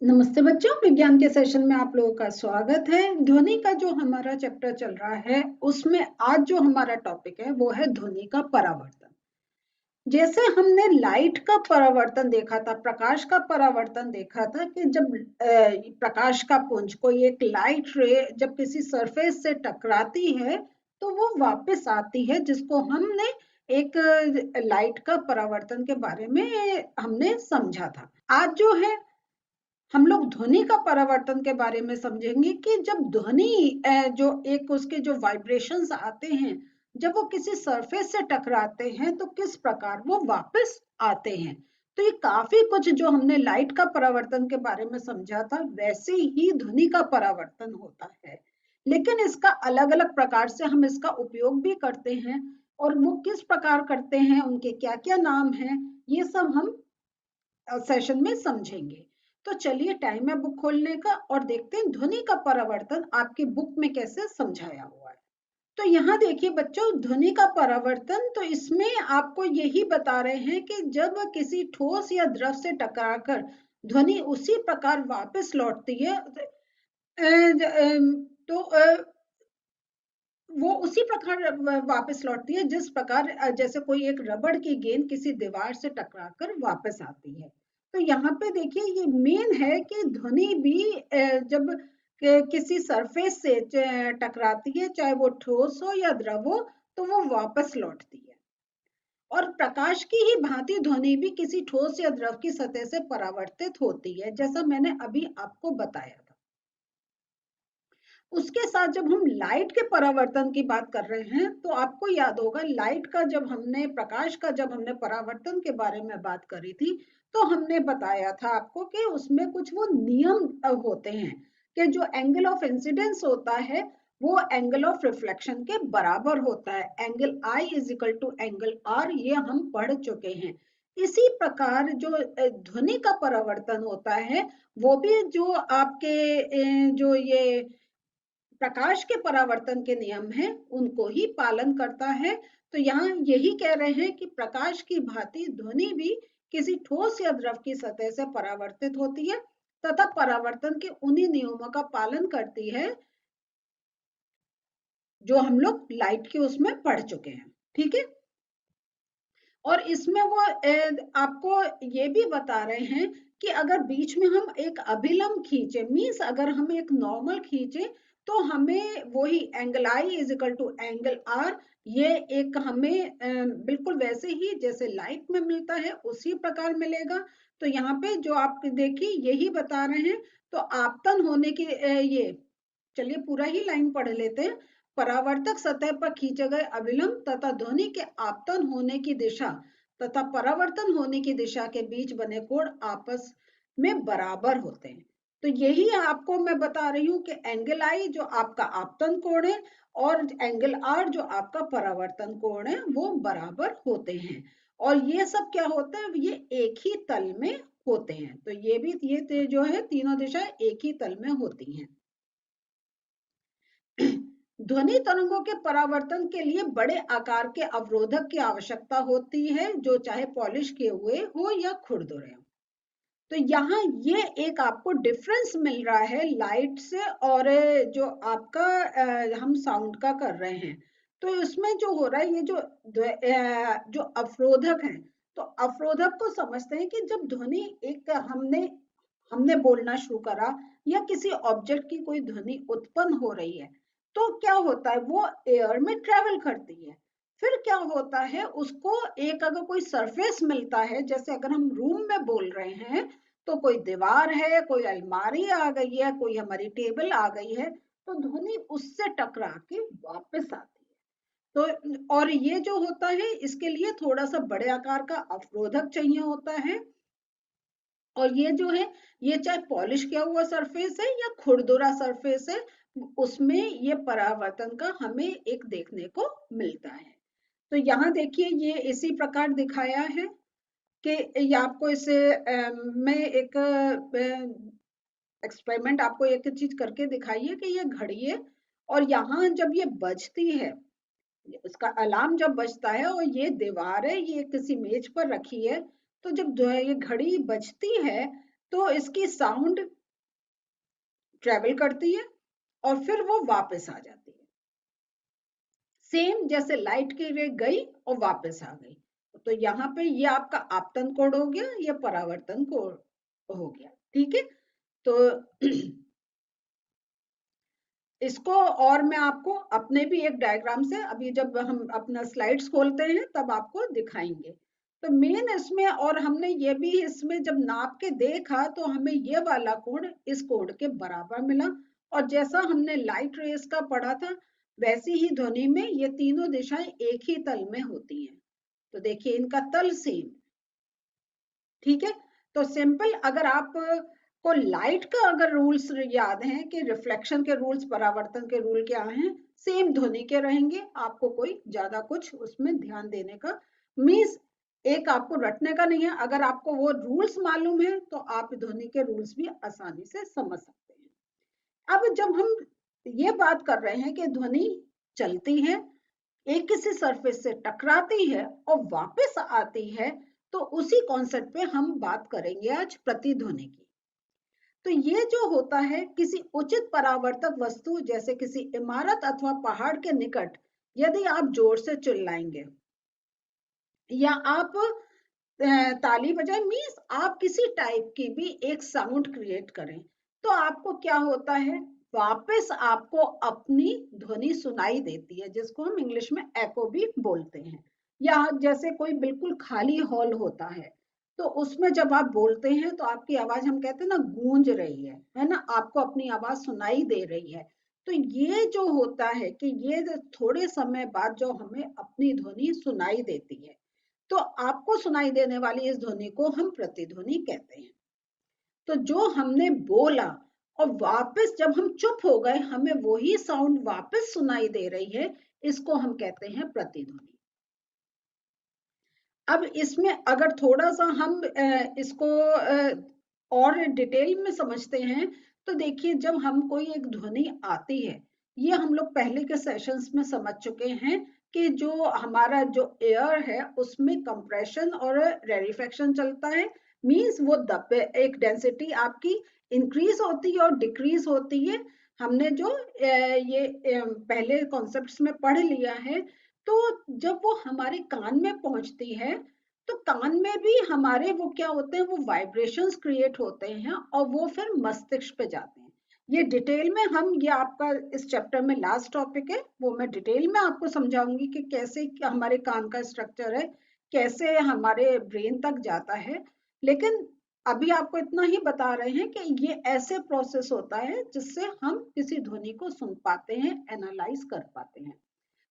नमस्ते बच्चों, विज्ञान के सेशन में आप लोगों का स्वागत है। ध्वनि का जो हमारा चैप्टर चल रहा है उसमें आज जो हमारा टॉपिक है वो है ध्वनि का परावर्तन। जैसे हमने लाइट का परावर्तन देखा था, प्रकाश का परावर्तन देखा था कि जब प्रकाश का पुंज, कोई एक लाइट रे जब किसी सरफेस से टकराती है तो वो वापस आती है, जिसको हमने एक लाइट का परावर्तन के बारे में हमने समझा था। आज जो है हम लोग ध्वनि का परावर्तन के बारे में समझेंगे कि जब ध्वनि जो एक उसके जो वाइब्रेशंस आते हैं, जब वो किसी सरफेस से टकराते हैं तो किस प्रकार वो वापस आते हैं। तो ये काफी कुछ जो हमने लाइट का परावर्तन के बारे में समझा था, वैसे ही ध्वनि का परावर्तन होता है, लेकिन इसका अलग अलग प्रकार से हम इसका उपयोग भी करते हैं, और वो किस प्रकार करते हैं, उनके क्या क्या नाम हैं, ये सब हम सेशन में समझेंगे। तो चलिए, टाइम है बुक खोलने का और देखते हैं ध्वनि का परावर्तन आपकी बुक में कैसे समझाया हुआ है। तो यहाँ देखिए बच्चों, ध्वनि का परावर्तन, तो इसमें आपको यही बता रहे हैं कि जब किसी ठोस या द्रव से टकराकर ध्वनि उसी प्रकार वापस लौटती है, तो वो उसी प्रकार वापस लौटती है जिस प्रकार जैसे कोई एक रबड़ की गेंद किसी दीवार से टकराकर वापस आती है। तो यहाँ पे देखिए, ये मेन है कि ध्वनि भी जब किसी सरफेस से टकराती है, चाहे वो ठोस हो या द्रव हो, तो वो वापस लौटती है। और प्रकाश की ही भांति ध्वनि भी किसी ठोस या द्रव की सतह से परावर्तित होती है, जैसा मैंने अभी आपको बताया था। उसके साथ जब हम लाइट के परावर्तन की बात कर रहे हैं, तो आपको याद होगा लाइट का जब हमने प्रकाश का जब हमने परावर्तन के बारे में बात करी थी, तो हमने बताया था आपको कि उसमें कुछ वो नियम होते हैं कि जो एंगल ऑफ इंसिडेंस होता है वो एंगल ऑफ रिफ्लेक्शन के बराबर होता है। Angle I is equal to angle R, ये हम पढ़ चुके हैं। इसी प्रकार जो ध्वनि का परावर्तन होता है, वो भी जो आपके जो ये प्रकाश के परावर्तन के नियम हैं उनको ही पालन करता है। तो यहाँ यही कह रहे हैं कि प्रकाश की भांति ध्वनि भी किसी ठोस या द्रव की सतह से परावर्तित होती है तथा परावर्तन के उन्हीं नियमों का पालन करती है जो हम लोग लाइट के उसमें पढ़ चुके हैं। ठीक है, और इसमें वो आपको ये भी बता रहे हैं कि अगर बीच में हम एक अभिलंब खींचे, मीन्स अगर हम एक नॉर्मल खींचे, तो हमें वही angle I is equal to angle R, ये एक हमें बिल्कुल वैसे ही जैसे लाइट में मिलता है उसी प्रकार मिलेगा। तो यहाँ पे जो आप देखिए यही बता रहे हैं। तो आपतन होने की ये, चलिए पूरा ही लाइन पढ़ लेते हैं। परावर्तक सतह पर खींचे गए अभिलंब तथा ध्वनि के आपतन होने की दिशा तथा परावर्तन होने की दिशा के बीच बने कोण आपस में बराबर होते हैं। तो यही आपको मैं बता रही हूँ कि एंगल I जो आपका आपतन कोण है और एंगल R जो आपका परावर्तन कोण है, वो बराबर होते हैं। और ये सब क्या होता है, ये एक ही तल में होते हैं। तो ये भी, ये जो है तीनों दिशाएं एक ही तल में होती हैं। ध्वनि तरंगों के परावर्तन के लिए बड़े आकार के अवरोधक की आवश्यकता होती है, जो चाहे पॉलिश किए हुए हो या खुरदुरे हो। तो यहाँ ये एक आपको डिफरेंस मिल रहा है लाइट से, और जो आपका हम साउंड का कर रहे हैं। तो इसमें जो हो रहा है, ये जो अवरोधक है, तो अवरोधक को समझते हैं कि जब ध्वनि एक हमने बोलना शुरू करा या किसी ऑब्जेक्ट की कोई ध्वनि उत्पन्न हो रही है, तो क्या होता है, वो एयर में ट्रेवल करती है। फिर क्या होता है, उसको एक अगर कोई सरफेस मिलता है, जैसे अगर हम रूम में बोल रहे हैं, तो कोई दीवार है, कोई अलमारी आ गई है, कोई हमारी टेबल आ गई है, तो ध्वनि उससे टकरा के वापस आती है। तो और ये जो होता है, इसके लिए थोड़ा सा बड़े आकार का अवरोधक चाहिए होता है। और ये जो है, ये चाहे पॉलिश किया हुआ सरफेस है या खुरदुरा सरफेस है, उसमें ये परावर्तन का हमें एक देखने को मिलता है। तो यहाँ देखिए, ये इसी प्रकार दिखाया है कि ये आपको इसे मैं एक एक्सपेरिमेंट आपको एक चीज करके दिखाइए कि ये घड़ी है, और यहाँ जब ये बजती है, उसका अलार्म जब बजता है, और ये दीवार है, ये किसी मेज पर रखी है, तो जब ये घड़ी बजती है, तो इसकी साउंड ट्रेवल करती है और फिर वो वापस आ जाती है। सेम जैसे लाइट की रे गई और वापस आ गई। तो यहाँ पे ये आपका आपतन कोण हो गया, ये परावर्तन कोण हो गया। ठीक है, तो इसको और मैं आपको अपने भी एक डायग्राम से अभी जब हम अपना स्लाइड्स खोलते हैं तब आपको दिखाएंगे। तो मेन इसमें, और हमने ये भी इसमें जब नाप के देखा तो हमें ये वाला कोण इस कोण के बराबर मिला। और जैसा हमने लाइट रेस का पढ़ा था वैसे ही ध्वनि में ये तीनों दिशाएं एक ही तल में होती हैं। तो देखिए इनका तल सेम। ठीक है, तो सिंपल अगर आप को लाइट का अगर रूल्स याद हैं कि रिफ्लेक्शन के रूल्स, परावर्तन के रूल क्या हैं, सेम ध्वनि के रहेंगे। आपको कोई ज्यादा कुछ उसमें ध्यान देने का मीन्स एक आपको रटने का नहीं है। अगर आपको वो रूल्स मालूम है तो आप ध्वनि के रूल्स भी आसानी से समझ सकते हैं। अब जब हम ये बात कर रहे हैं कि ध्वनि चलती है, एक किसी सरफेस से टकराती है और वापस आती है, तो उसी कॉन्सेप्ट पे हम बात करेंगे आज प्रतिध्वनि की। तो ये जो होता है किसी उचित परावर्तक वस्तु जैसे किसी इमारत अथवा पहाड़ के निकट यदि आप जोर से चिल्लाएंगे या आप ताली बजाएं, मीन्स आप किसी टाइप की भी एक साउंड क्रिएट करें, तो आपको क्या होता है, वापस आपको अपनी ध्वनि सुनाई देती है, जिसको हम इंग्लिश में एको भी बोलते हैं। या जैसे कोई बिल्कुल खाली हॉल होता है तो उसमें जब आप बोलते हैं तो आपकी आवाज, हम कहते हैं ना, गूंज रही है ना, आपको अपनी आवाज सुनाई दे रही है। तो ये जो होता है कि ये थोड़े समय बाद जो हमें अपनी ध्वनि सुनाई देती है, तो आपको सुनाई देने वाली इस ध्वनि को हम प्रतिध्वनि कहते हैं। तो जो हमने बोला और वापस जब हम चुप हो गए हमें वही साउंड वापस सुनाई दे रही है, इसको हम कहते हैं प्रतिध्वनि। अब इसमें अगर थोड़ा सा हम इसको और डिटेल में समझते हैं तो देखिए, जब हम कोई एक ध्वनि आती है, ये हम लोग पहले के सेशंस में समझ चुके हैं कि जो हमारा जो एयर है उसमें कंप्रेशन और रेरिफेक्शन चलता है। मींस वो एक डेंसिटी आपकी इंक्रीज होती है और डिक्रीज होती है। हमने जो ये पहले कॉन्सेप्ट्स में पढ़ लिया है। तो जब वो हमारे कान में पहुंचती है तो कान में भी हमारे वो क्या होते हैं, वो वाइब्रेशंस क्रिएट होते हैं और वो फिर मस्तिष्क पे जाते हैं। ये डिटेल में हम, ये आपका इस चैप्टर में लास्ट टॉपिक है, वो मैं डिटेल में आपको समझाऊंगी कि कैसे हमारे कान का स्ट्रक्चर है, कैसे हमारे ब्रेन तक जाता है। लेकिन अभी आपको इतना ही बता रहे हैं कि ये ऐसे प्रोसेस होता है जिससे हम किसी ध्वनि को सुन पाते हैं, एनालाइज कर पाते हैं।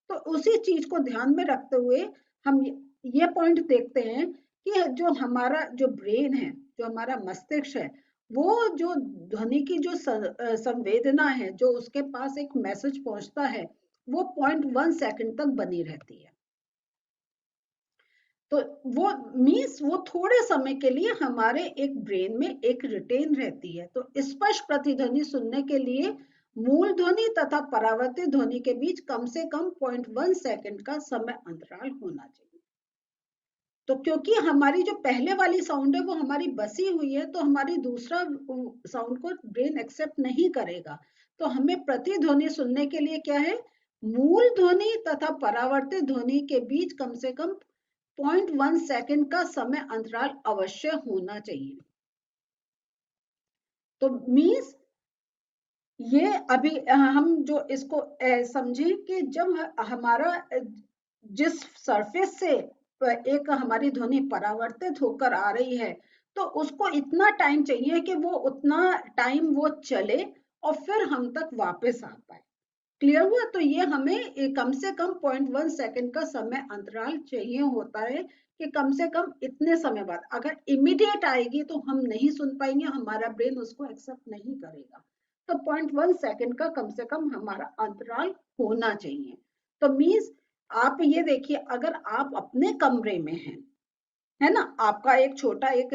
तो उसी चीज को ध्यान में रखते हुए हम ये पॉइंट देखते हैं कि जो हमारा जो ब्रेन है, जो हमारा मस्तिष्क है, वो जो ध्वनि की जो संवेदना है, जो उसके पास एक मैसेज पहुंचता है, वो 0.1 सेकंड तक बनी रहती है। तो वो मीन्स वो थोड़े समय के लिए हमारे एक ब्रेन में एक रिटेन रहती है। तो स्पष्ट प्रतिध्वनि सुनने के लिए मूल ध्वनि तथा परावर्तित ध्वनि के बीच कम से कम 0.1 सेकंड का समय अंतराल होना चाहिए। तो क्योंकि हमारी जो पहले वाली साउंड है वो हमारी बसी हुई है, तो हमारी दूसरा साउंड को ब्रेन एक्सेप्ट नहीं करेगा। तो हमें प्रतिध्वनि सुनने के लिए क्या है, मूल ध्वनि तथा परावर्तित ध्वनि के बीच कम से कम 0.1 सेकंड का समय अंतराल अवश्य होना चाहिए। तो मीन्स ये अभी हम जो इसको समझें कि जब हमारा जिस सरफेस से एक हमारी ध्वनि परावर्तित होकर आ रही है, तो उसको इतना टाइम चाहिए कि वो उतना टाइम वो चले और फिर हम तक वापस आ पाए। क्लियर हुआ? तो ये हमें कम से कम 0.1 सेकंड का समय अंतराल चाहिए होता है कि कम से कम इतने समय बाद, अगर इमीडिएट आएगी तो हम नहीं सुन पाएंगे, हमारा ब्रेन उसको एक्सेप्ट नहीं करेगा। तो 0.1 सेकंड का कम से कम हमारा अंतराल होना चाहिए। तो मीन्स आप ये देखिए, अगर आप अपने कमरे में हैं, है ना, आपका एक छोटा एक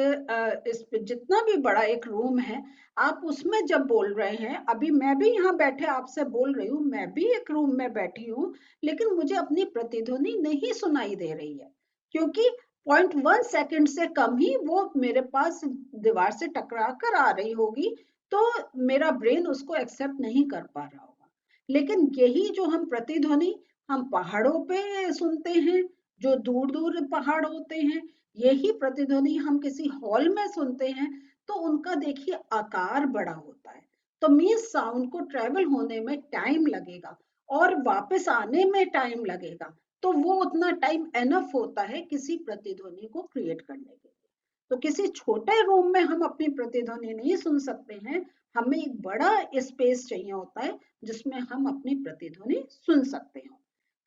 इस जितना भी बड़ा एक रूम है, आप उसमें जब बोल रहे हैं, अभी मैं भी यहाँ बैठे आपसे बोल रही हूँ, मैं भी एक रूम में बैठी हूँ, लेकिन मुझे अपनी प्रतिध्वनि नहीं सुनाई दे रही है, क्योंकि 0.1 सेकंड से कम ही वो मेरे पास दीवार से टकरा कर आ रही होगी, तो मेरा ब्रेन उसको एक्सेप्ट नहीं कर पा रहा होगा। लेकिन यही जो हम प्रतिध्वनि हम पहाड़ों पे सुनते हैं, जो दूर दूर पहाड़ होते हैं, यही प्रतिध्वनि हम किसी हॉल में सुनते हैं, तो उनका देखिए आकार बड़ा होता है। तो मीन्स साउंड को ट्रेवल होने में टाइम लगेगा और वापस आने में टाइम लगेगा, तो वो उतना टाइम एनफ होता है किसी प्रतिध्वनि को क्रिएट करने के लिए। तो किसी छोटे रूम में हम अपनी प्रतिध्वनि नहीं सुन सकते हैं, हमें एक बड़ा स्पेस चाहिए होता है जिसमें हम अपनी प्रतिध्वनि सुन सकते हो।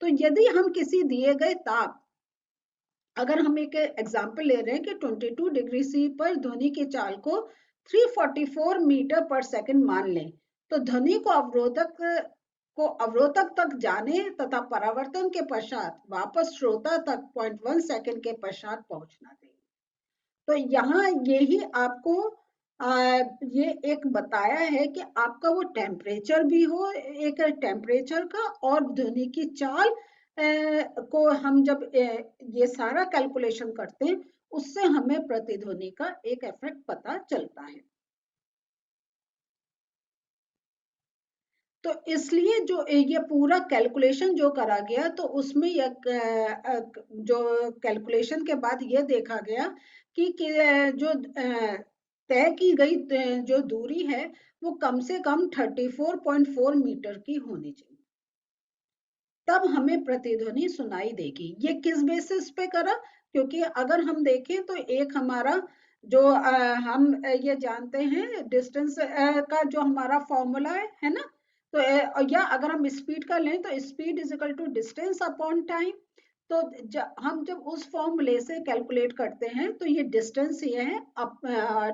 तो यदि हम किसी दिए गए ताप, अगर हम एक एग्जाम्पल ले रहे हैं कि 22 डिग्री सी पर ध्वनि की चाल को 344 मीटर पर सेकंड मान लें, तो ध्वनि को अवरोधक तक जाने तथा परावर्तन के पश्चात वापस श्रोता तक 0.1 सेकंड के पश्चात पहुंचना चाहिए। तो यहाँ यही आपको ये एक बताया है कि आपका वो टेम्परेचर भी हो, एक टेम्परेचर का और ध्वनि की चाल को हम जब ये सारा कैलकुलेशन करते हैं, उससे हमें प्रतिध्वनि का एक इफेक्ट पता चलता है। तो इसलिए जो ये पूरा कैलकुलेशन जो करा गया, तो उसमें जो कैलकुलेशन के बाद ये देखा गया कि जो तय की गई जो दूरी है वो कम से कम 34.4 मीटर की होनी चाहिए, तब हमें प्रतिध्वनि सुनाई देगी। ये किस बेसिस पे करा? क्योंकि अगर हम देखें तो एक हमारा जो हम ये जानते हैं डिस्टेंस का जो हमारा फॉर्मूला है ना, तो या अगर हम स्पीड का लें तो speed is equal to distance upon time. तो हम जब उस फॉर्मूले से कैलकुलेट करते हैं तो ये डिस्टेंस ये है,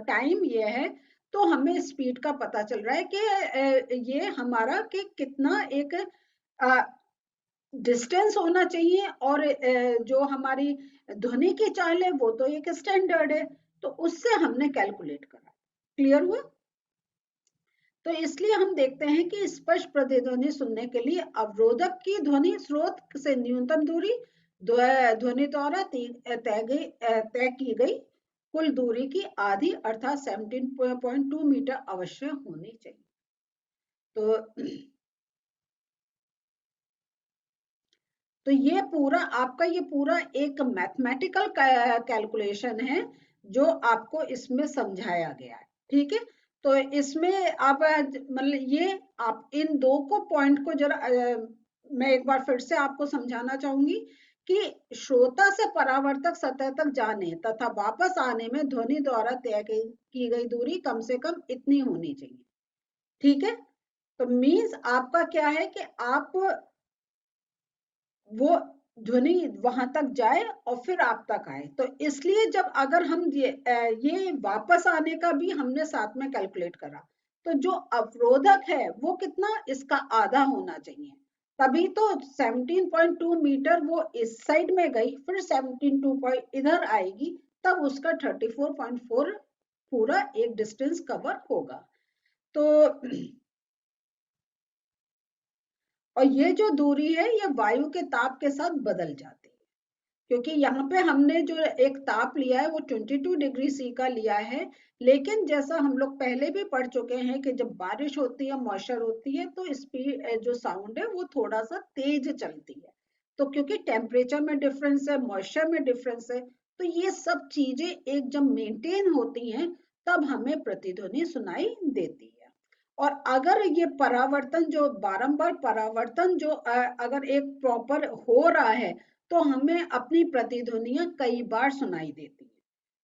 टाइम ये है, तो हमें स्पीड का पता चल रहा है कि ये हमारा कि कितना एक डिस्टेंस होना चाहिए, और जो हमारी ध्वनि की चाल है वो तो एक स्टैंडर्ड है, तो उससे हमने कैलकुलेट करा। क्लियर हुआ? तो इसलिए हम देखते हैं कि स्पष्ट प्रतिध्वनि सुनने के लिए अवरोधक की ध्वनि स्रोत से न्यूनतम दूरी ध्वनि द्वारा तय की गई कुल दूरी की आधी अर्थात 17.2 मीटर अवश्य होनी चाहिए। तो ये पूरा आपका ये पूरा एक मैथमेटिकल कैलकुलेशन है जो आपको इसमें समझाया गया है। ठीक है, तो इसमें आप मतलब ये आप इन दो को पॉइंट को जरा मैं एक बार फिर से आपको समझाना चाहूंगी कि श्रोता से परावर्तक सतह तक जाने तथा वापस आने में ध्वनि द्वारा तय की गई दूरी कम से कम इतनी होनी चाहिए। ठीक है, तो मीन्स आपका क्या है कि आप वो ध्वनि वहां तक जाए और फिर आप तक आए। तो इसलिए जब अगर हम ये वापस आने का भी हमने साथ में कैलकुलेट करा, तो जो अवरोधक है वो कितना, इसका आधा होना चाहिए, तभी तो 17.2 मीटर वो इस साइड में गई, फिर 17.2 इधर आएगी, तब उसका 34.4 पूरा एक डिस्टेंस कवर होगा। तो और ये जो दूरी है ये वायु के ताप के साथ बदल जाती है, क्योंकि यहाँ पे हमने जो एक ताप लिया है वो 22 डिग्री सी का लिया है, लेकिन जैसा हम लोग पहले भी पढ़ चुके हैं कि जब बारिश होती है, मॉइस्चर होती है, तो स्पीड जो साउंड है वो थोड़ा सा तेज चलती है। तो क्योंकि टेम्परेचर में डिफरेंस है, मॉइस्चर में डिफरेंस है, तो ये सब चीजें एक जब मेंटेन होती हैं तब हमें प्रतिध्वनि सुनाई देती है। और अगर ये परावर्तन जो बारंबार परावर्तन जो अगर एक प्रॉपर हो रहा है, तो हमें अपनी प्रतिध्वनियां कई बार सुनाई देती है।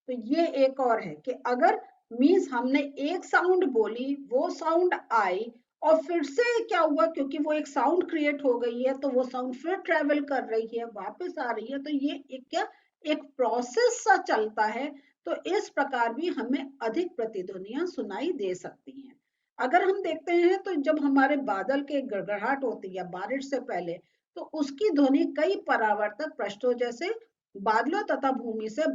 तो ये एक और है कि अगर मीन्स हमने एक साउंड बोली, वो साउंड आई और फिर से क्या हुआ, क्योंकि वो एक साउंड क्रिएट हो गई है, तो वो साउंड फिर ट्रेवल कर रही है, वापस आ रही है, तो ये एक क्या एक प्रोसेस सा चलता है। तो इस प्रकार भी हमें अधिक प्रतिध्वनियां सुनाई दे सकती हैं। अगर हम देखते हैं तो जब हमारे बादल के गड़गड़ाहट होती है बारिश से पहले, तो उसकी ध्वनि कई परावर्तक पृष्ठों जैसे बादलों तथा भूमि से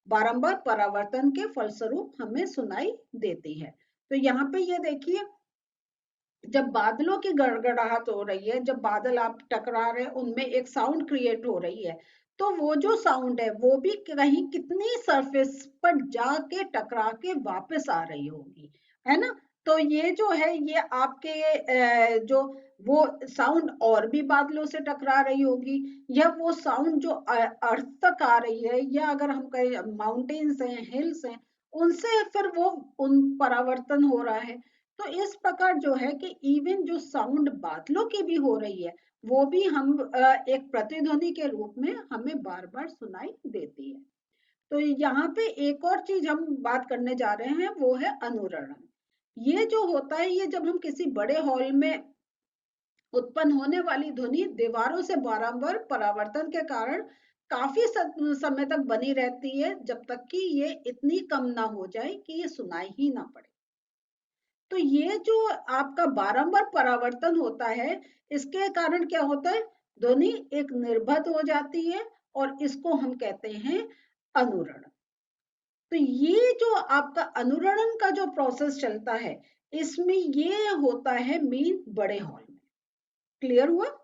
बारंबार परावर्तन के फलस्वरूप हमें सुनाई देती है। तो यहाँ पे ये देखिए, जब बादलों की गड़गड़ाहट हो रही है, जब बादल आप टकरा रहे हैं, उनमें एक साउंड क्रिएट हो रही है, तो वो जो साउंड है वो भी कहीं कितनी सरफेस पर जाके टकरा के वापस आ रही होगी, है ना। तो ये जो है ये आपके जो वो साउंड और भी बादलों से टकरा रही होगी, या वो साउंड जो अर्थ तक आ रही है, या अगर हम कहें माउंटेन्स हैं, हिल्स हैं, उनसे फिर वो उन परावर्तन हो रहा है। तो इस प्रकार जो है कि इवन जो साउंड बादलों की भी हो रही है वो भी हम एक प्रतिध्वनि के रूप में हमें बार बार सुनाई देती है। तो यहाँ पे एक और चीज हम बात करने जा रहे हैं वो है अनुरणन। ये जो होता है ये जब हम किसी बड़े हॉल में उत्पन्न होने वाली ध्वनि दीवारों से बारंबार परावर्तन के कारण काफी समय तक बनी रहती है, जब तक कि ये इतनी कम ना हो जाए कि ये सुनाई ही ना पड़े। तो ये जो आपका बारंबार परावर्तन होता है, इसके कारण क्या होता है, ध्वनि एक निर्बत हो जाती है और इसको हम कहते हैं अनुरण। तो ये जो आपका अनुरणन का जो प्रोसेस चलता है, इसमें ये होता है मेन बड़े हॉल में। क्लियर हुआ।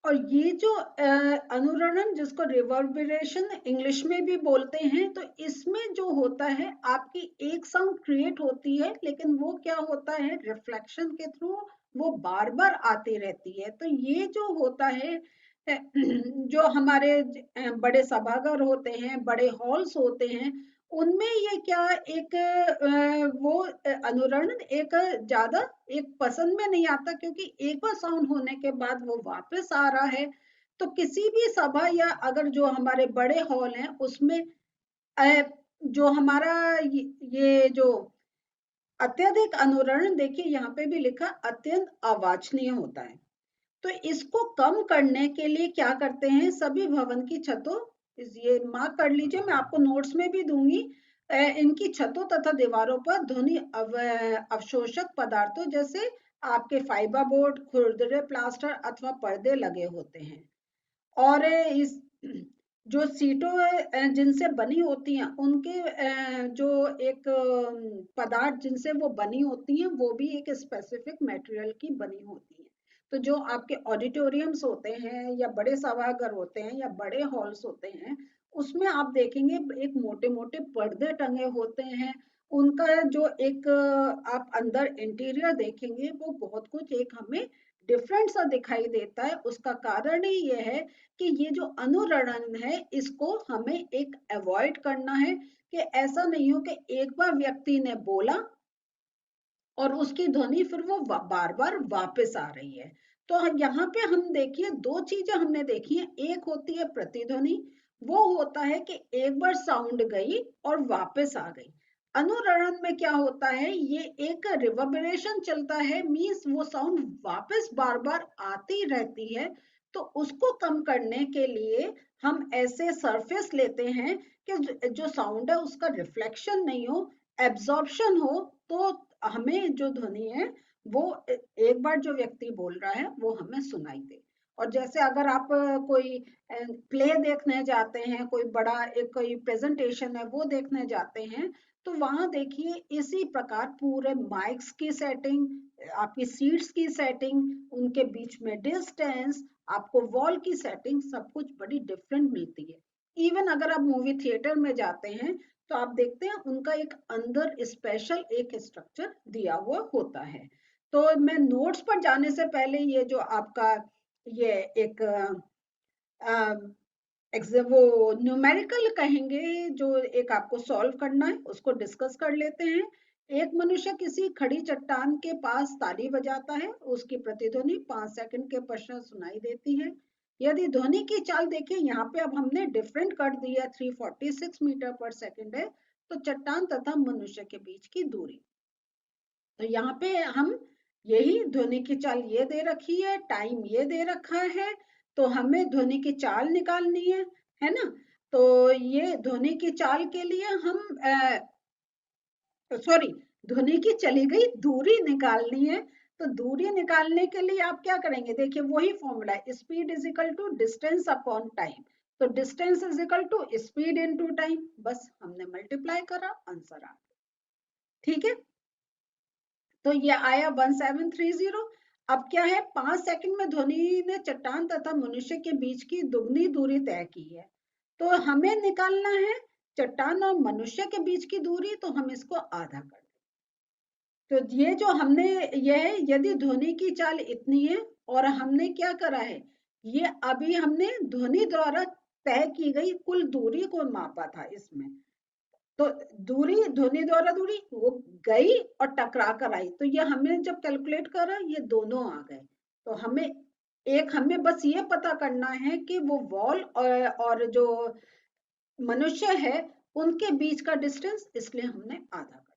और ये जो अनुरणन जिसको रिवर्बरेशन इंग्लिश में भी बोलते हैं, तो इसमें जो होता है आपकी एक साउंड क्रिएट होती है, लेकिन वो क्या होता है रिफ्लेक्शन के थ्रू वो बार बार आती रहती है। तो ये जो होता है जो हमारे बड़े सभागार होते हैं, बड़े हॉल्स होते हैं, उनमें ये क्या एक वो अनुरणन एक ज्यादा एक पसंद में नहीं आता, क्योंकि एक बार साउंड होने के बाद वो वापस आ रहा है। तो किसी भी सभा या अगर जो हमारे बड़े हॉल हैं उसमें जो हमारा ये जो अत्यधिक अनुरणन, देखिए यहाँ पे भी लिखा अत्यंत अवांछनीय होता है। तो इसको कम करने के लिए क्या करते हैं, सभी भवन की छतों, ये मार्क कर लीजिए, मैं आपको नोट्स में भी दूंगी, इनकी छतों तथा दीवारों पर ध्वनि अवशोषक पदार्थों जैसे आपके फाइबर बोर्ड, खुरदरे प्लास्टर अथवा पर्दे लगे होते हैं। और इस जो सीटों जिनसे बनी होती हैं उनके जो एक पदार्थ जिनसे वो बनी होती हैं वो भी एक स्पेसिफिक मटेरियल की बनी होती है। तो जो आपके ऑडिटोरियम्स होते हैं या बड़े सभागार होते हैं या बड़े हॉल्स होते हैं, उसमें आप देखेंगे एक मोटे मोटे पर्दे टंगे होते हैं। उनका जो एक आप अंदर इंटीरियर देखेंगे वो बहुत कुछ एक हमें डिफरेंट सा दिखाई देता है। उसका कारण ही ये है कि ये जो अनुरणन है इसको हमें एक अवॉइड करना है, कि ऐसा नहीं हो कि एक बार व्यक्ति ने बोला और उसकी ध्वनि फिर वो बार बार वापस आ रही है। तो यहाँ पे हम देखिए दो चीजें हमने देखी है, एक होती है प्रतिध्वनि, वो होता है कि एक बार साउंड गई और वापस आ गई। अनुरणन में क्या होता है, ये एक रिवर्बरेशन चलता है, मींस वो साउंड वापस बार बार आती रहती है। तो उसको कम करने के लिए हम ऐसे सरफेस लेते हैं कि जो साउंड है उसका रिफ्लेक्शन नहीं हो, एब्जॉर्प्शन हो। तो हमें जो ध्वनि है वो एक बार जो व्यक्ति बोल रहा है वो हमें सुनाई दे। और जैसे अगर आप कोई प्ले देखने जाते हैं, कोई बड़ा एक कोई प्रेजेंटेशन है वो देखने जाते हैं, तो वहां देखिए इसी प्रकार पूरे माइक्स की सेटिंग, आपकी सीट्स की सेटिंग, उनके बीच में डिस्टेंस, आपको वॉल की सेटिंग, सब कुछ बड़ी डिफरेंट मिलती है। इवन अगर आप मूवी थिएटर में जाते हैं तो आप देखते हैं उनका एक अंदर स्पेशल एक स्ट्रक्चर दिया हुआ होता है। तो मैं नोट्स पर जाने से पहले ये जो आपका ये एक वो न्यूमेरिकल कहेंगे जो एक आपको सॉल्व करना है उसको डिस्कस कर लेते हैं। एक मनुष्य किसी खड़ी चट्टान के पास ताली बजाता है, उसकी प्रतिध्वनि 5 सेकंड के पश्चात सुनाई देती है। यदि ध्वनि की चाल देखिए यहाँ पे अब हमने डिफरेंट कर दिया, 346 मीटर पर सेकंड है। तो चट्टान तथा मनुष्य के बीच की दूरी, तो यहाँ पे हम यही ध्वनि की चाल ये दे रखी है, टाइम ये दे रखा है, तो हमें ध्वनि की चाल निकालनी है ना। तो ये ध्वनि की चाल के लिए हम सॉरी, ध्वनि की चली गई दूरी निकालनी है। तो दूरी निकालने के लिए आप क्या करेंगे, देखिए वही फॉर्मूला है, speed is equal to distance upon time. तो distance is equal to speed into time, बस हमने मल्टीप्लाई करा, आंसर आ गया। ठीक है, तो ये आया 1730। अब क्या है, 5 सेकंड में ध्वनि ने चट्टान तथा मनुष्य के बीच की दुगनी दूरी तय की है। तो हमें निकालना है चट्टान और मनुष्य के बीच की दूरी, तो हम इसको आधा कर दें। तो ये जो हमने ये है, यदि ध्वनि की चाल इतनी है और हमने क्या करा है, ये अभी हमने ध्वनि द्वारा तय की गई कुल दूरी को मापा था इसमें। तो दूरी, ध्वनि द्वारा दूरी वो गई और टकरा कर आई, तो ये हमने जब कैलकुलेट करा ये दोनों आ गए। तो हमें बस ये पता करना है कि वो वॉल और जो मनुष्य है उनके बीच का डिस्टेंस, इसलिए हमने आधा कर।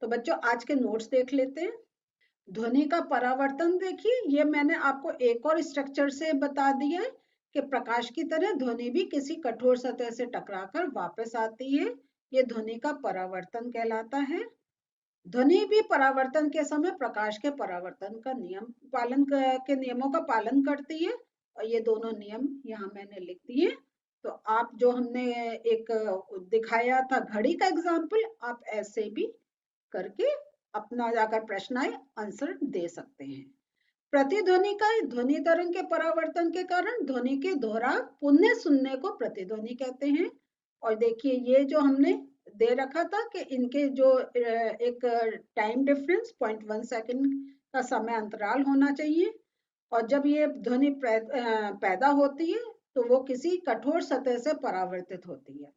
तो बच्चों आज के नोट्स देख लेते हैं। ध्वनि का परावर्तन देखिए, ये मैंने आपको एक और स्ट्रक्चर से बता दिया है कि प्रकाश की तरह ध्वनि भी किसी कठोर सतह से टकराकर वापस आती है। ये ध्वनि का परावर्तन कहलाता है। ध्वनि भी परावर्तन के समय प्रकाश के परावर्तन का के नियमों का पालन करती है, और ये दोनों नियम यहाँ मैंने लिख दिए। तो आप जो हमने एक दिखाया था घड़ी का एग्जाम्पल, आप ऐसे भी करके अपना अगर प्रश्न आए आंसर दे सकते हैं। प्रतिध्वनि का ध्वनि तरंग के परावर्तन के कारण ध्वनि के दोहराव पुनः सुनने को प्रतिध्वनि कहते हैं। और देखिए ये जो हमने दे रखा था कि इनके जो एक टाइम डिफरेंस 0.1 सेकंड का समय अंतराल होना चाहिए, और जब ये ध्वनि पैदा होती है तो वो किसी कठोर सतह से परावर्तित होती है।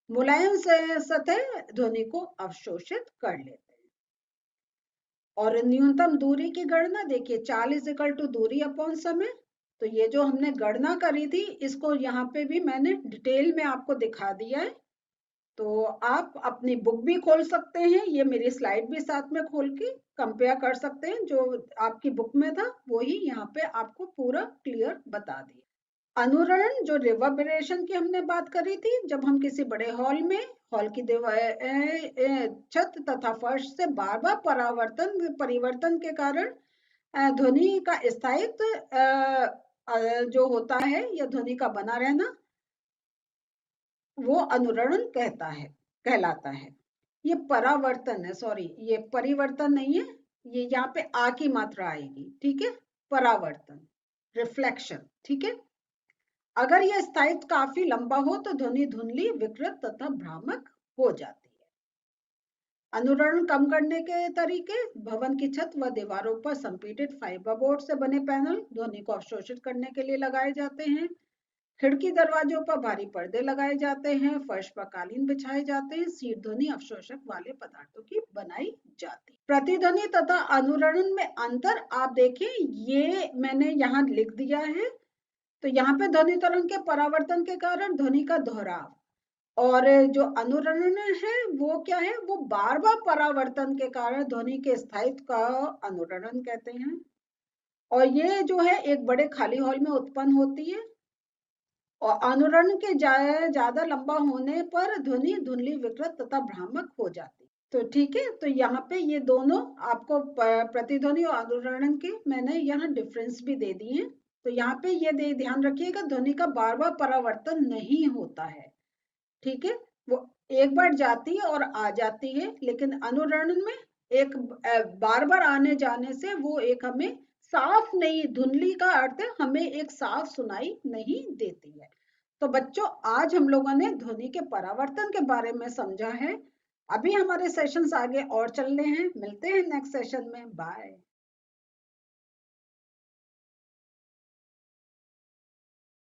मुलायम सतह ध्वनि को अवशोषित कर लेते हैं। और न्यूनतम दूरी की गणना देखिए, 40 दूरी अपॉन समय। तो ये जो हमने गणना करी थी इसको यहाँ पे भी मैंने डिटेल में आपको दिखा दिया है। तो आप अपनी बुक भी खोल सकते हैं, ये मेरी स्लाइड भी साथ में खोल के कंपेयर कर सकते हैं। जो आपकी बुक में था वही यहाँ पे आपको पूरा क्लियर बता दिया। अनुरणन, जो रिवर्बरेशन की हमने बात करी थी, जब हम किसी बड़े हॉल में हॉल की छत तथा फर्श से बार बार परिवर्तन के कारण ध्वनि का स्थायित्व जो होता है या ध्वनि का बना रहना, वो अनुरणन कहलाता है। ये परावर्तन है, सॉरी ये परिवर्तन नहीं है, ये यहाँ पे आ की मात्रा आएगी, ठीक है। परावर्तन, रिफ्लेक्शन, ठीक है। अगर यह स्थायित्व काफी लंबा हो तो ध्वनि धुंधली, विकृत तथा भ्रामक हो जाती है। अनुरणन कम करने के तरीके, भवन की छत व दीवारों पर संपीड़ित फाइबर बोर्ड से बने पैनल ध्वनि को अवशोषित करने के लिए लगाए जाते हैं। खिड़की दरवाजों पर भारी पर्दे लगाए जाते हैं। फर्श पर कालीन बिछाए जाते हैं। सीट ध्वनि अवशोषक वाले पदार्थों की बनाई जाती है। प्रतिध्वनि तथा अनुरणन में अंतर आप देखें, ये मैंने यहाँ लिख दिया है। तो यहाँ पे ध्वनि तरंग के परावर्तन के कारण ध्वनि का दोहराव, और जो अनुरणन है वो क्या है, वो बार बार परावर्तन के कारण ध्वनि के स्थायित्व का अनुरणन कहते हैं। और ये जो है एक बड़े खाली हॉल में उत्पन्न होती है, और अनुरणन के ज्यादा लंबा होने पर ध्वनि धुंधली, विकृत तथा भ्रामक हो जाती। तो ठीक है, तो यहाँ पे ये दोनों आपको प्रतिध्वनि और अनुरणन के मैंने यहाँ डिफरेंस भी दे दिए हैं। तो यहाँ पे ये ध्यान रखिएगा, ध्वनि का बार बार परावर्तन नहीं होता है, ठीक है। वो एक बार जाती है और आ जाती है, लेकिन अनुरणन में एक बार बार आने जाने से वो एक हमें साफ नहीं, धुंधली का अर्थ है हमें एक साफ सुनाई नहीं देती है। तो बच्चों आज हम लोगों ने ध्वनि के परावर्तन के बारे में समझा है। अभी हमारे सेशंस आगे और चलने हैं, मिलते हैं नेक्स्ट सेशन में, बाय।